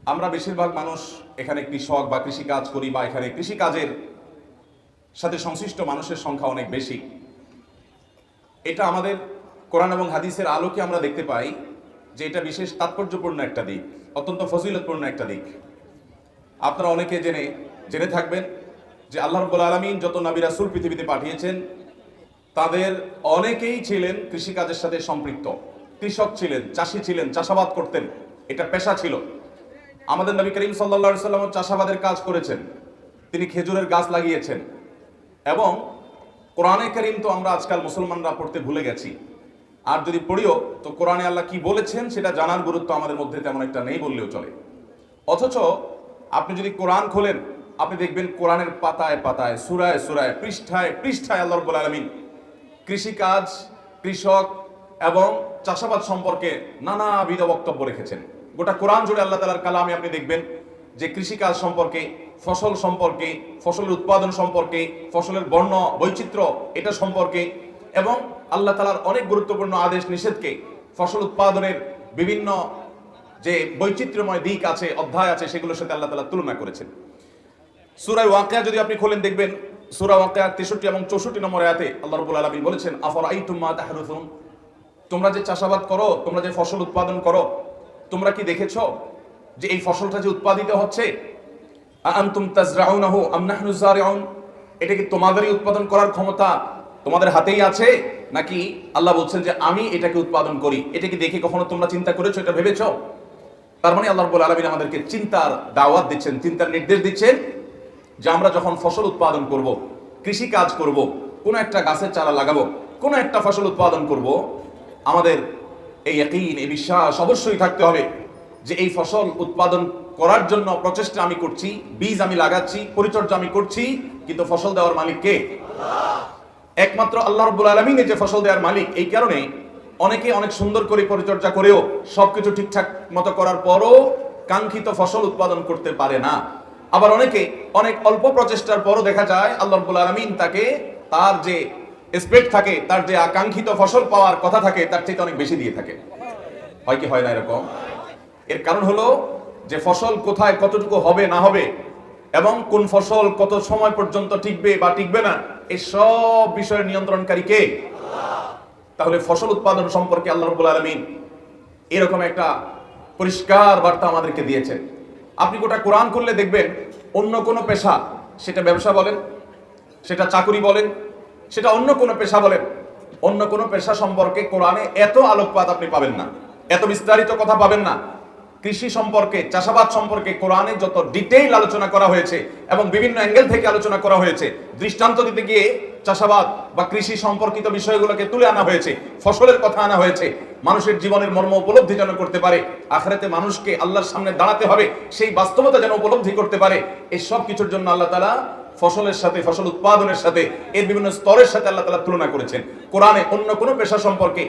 আমরা বেশিরভাগ মানুষ এখানে কৃষক বা কৃষিকাজ করি বা এখানে কৃষিকাজের সাথে সংশ্লিষ্ট মানুষের সংখ্যা অনেক বেশি। এটা আমাদের কোরআন এবং হাদিসের আলোকে আমরা দেখতে পাই যে এটা বিশেষ তাৎপর্যপূর্ণ একটা দিক, অত্যন্ত ফজিলতপূর্ণ একটা দিক। আপনারা অনেকে জেনে থাকবেন যে আল্লাহ রাব্বুল আলামিন যত নবী রাসূল পৃথিবীতে পাঠিয়েছেন তাদের অনেকেই ছিলেন কৃষিকাজের সাথে সম্পৃক্ত। কৃষক ছিলেন, চাষি ছিলেন, চাষাবাদ করতেন, এটা পেশা ছিল। আমাদের নবী করিম সাল্লাল্লাহু আলাইহি ওয়াসাল্লাম চাষাবাদের কাজ করেছেন, তিনি খেজুরের গাছ লাগিয়েছেন। এবং কোরআনে কারীম তো আমরা আজকাল মুসলমানরা পড়তে ভুলে গেছি, আর যদি পড়িও তো কোরআনে আল্লাহ কি বলেছেন সেটা জানার গুরুত্ব আমাদের মধ্যে তেমন একটা নেই বললেও চলে। অথচ আপনি যদি কোরআন খোলেন আপনি দেখবেন কোরআনের পাতায় পাতায়, সূরায় সূরায়, পৃষ্ঠায় পৃষ্ঠায় আল্লাহ রাব্বুল আলামিন কৃষিকাজ, কৃষক এবং চাষাবাদ সম্পর্কে নানাবিধ বক্তব্য রেখেছেন। গোটা কোরআন জুড়ে আল্লাহ তাআলার কালামে আপনি দেখবেন যে কৃষিকাজ সম্পর্কে, ফসল সম্পর্কে, ফসলের উৎপাদন সম্পর্কে, ফসলের বর্ণ বৈচিত্র্য এটা সম্পর্কে, এবং আল্লাহ তাআলার অনেক গুরুত্বপূর্ণ আদেশ নিষেধকে, ফসল উৎপাদনের বিভিন্ন যে বৈচিত্র্যময় দিক আছে, অধ্যায় আছে, সেগুলোর সাথে আল্লাহ তাআলা তুলনা করেছেন। সূরা ওয়াকিয়া যদি আপনি খোলেন দেখবেন সূরা ওয়াকিয়া 63 এবং 64 নম্বর আয়াতে আল্লাহ রাব্বুল আলামিন বলেছেন, আফরাআইতুম মা তাহরুসুন, তোমরা যে চাষাবাদ করো, তোমরা যে ফসল উৎপাদন করো, তোমরা কি দেখেছো যে এই ফসলটা যে উৎপাদিত হচ্ছে, আনতুম তাজরাউনাহু আম নাহনু যারিউন, এটা কি তোমাদেরই উৎপাদন করার ক্ষমতা তোমাদের হাতেই আছে, নাকি আল্লাহ বলছেন যে আমি এটাকে উৎপাদন করি? এটা কি দেখে কখনো তোমরা চিন্তা করেছো, এটা ভেবেছো? তার মানে আল্লাহ রাব্বুল আলামিন আমাদেরকে চিন্তার দাওয়াত দিচ্ছেন, চিন্তার নির্দেশ দিচ্ছেন যে আমরা যখন ফসল উৎপাদন করব, কৃষি কাজ করব, কোনো একটা গাছের চারা লাগাবো, কোনো একটা ফসল উৎপাদন করব, আমাদের এই ইয়াকিন, এই বিশ্বাস অবশ্যই থাকতে হবে যে এই ফসল উৎপাদন করার জন্য প্রচেষ্টা আমি করছি, বীজ আমি লাগাচ্ছি, পরিচর্যা আমি করছি, কিন্তু ফসল দেওয়ার মালিক কে? একমাত্র আল্লাহ রাব্বুল আলামিন যে ফসল দেওয়ার মালিক। এই কারণে অনেকে অনেক সুন্দর করে পরিচর্যা করেও সবকিছু ঠিকঠাক মতো করার পরও কাঙ্ক্ষিত ফসল উৎপাদন করতে পারে না। আবার অনেকে অনেক অল্প প্রচেষ্টার পরও দেখা যায় আল্লাহ রাব্বুল আলামিন তাকে তার যে এক্সপেক্ট থাকে, তার যে আকাঙ্ক্ষিত ফসল পাওয়ার কথা থাকে তার থেকে অনেক বেশি দিয়ে থাকে। হয় কি হয় না এরকম? এর কারণ হলো যে ফসল কোথায় কতটুকু হবে না হবে এবং কোন ফসল কত সময় পর্যন্ত টিকবে বা টিকবে না, এই সব বিষয়ের নিয়ন্ত্রণকারী কে? তাহলে ফসল উৎপাদন সম্পর্কে আল্লাহ রাব্বুল আলামিন এরকম একটা পরিষ্কার বার্তা আমাদেরকে দিয়েছেন। আপনি গোটা কোরআন করলে দেখবেন অন্য কোনো পেশা, সেটা ব্যবসা বলেন, সেটা চাকরি বলেন, সেটা অন্য কোনো পেশা বলেন, অন্য কোনো পেশা সম্পর্কে কোরআনে এত আলোকপাত আপনি পাবেন না, এত বিস্তারিত কথা পাবেন না। কৃষি সম্পর্কে, চাষাবাদ সম্পর্কে কোরআনে যত ডিটেইল আলোচনা করা হয়েছে এবং বিভিন্ন অ্যাঙ্গেল থেকে আলোচনা করা হয়েছে, দৃষ্টান্ত দিতে গিয়ে চাষাবাদ বা কৃষি সম্পর্কিত বিষয়গুলোকে তুলে আনা হয়েছে, ফসলের কথা আনা হয়েছে, মানুষের জীবনের মর্ম উপলব্ধি যেন করতে পারে, আখিরাতে মানুষকে আল্লাহর সামনে দাঁড়াতে হবে সেই বাস্তবতা যেন উপলব্ধি করতে পারে। এই সব কিছুর জন্য আল্লাহ তাআলা ফসলের সাথে, ফসল উৎপাদনের সাথে, এর বিভিন্ন স্তরের সাথে আল্লাহ তাআলা তুলনা করেছেন। কোরআনে অন্য কোনো পেশা সম্পর্কে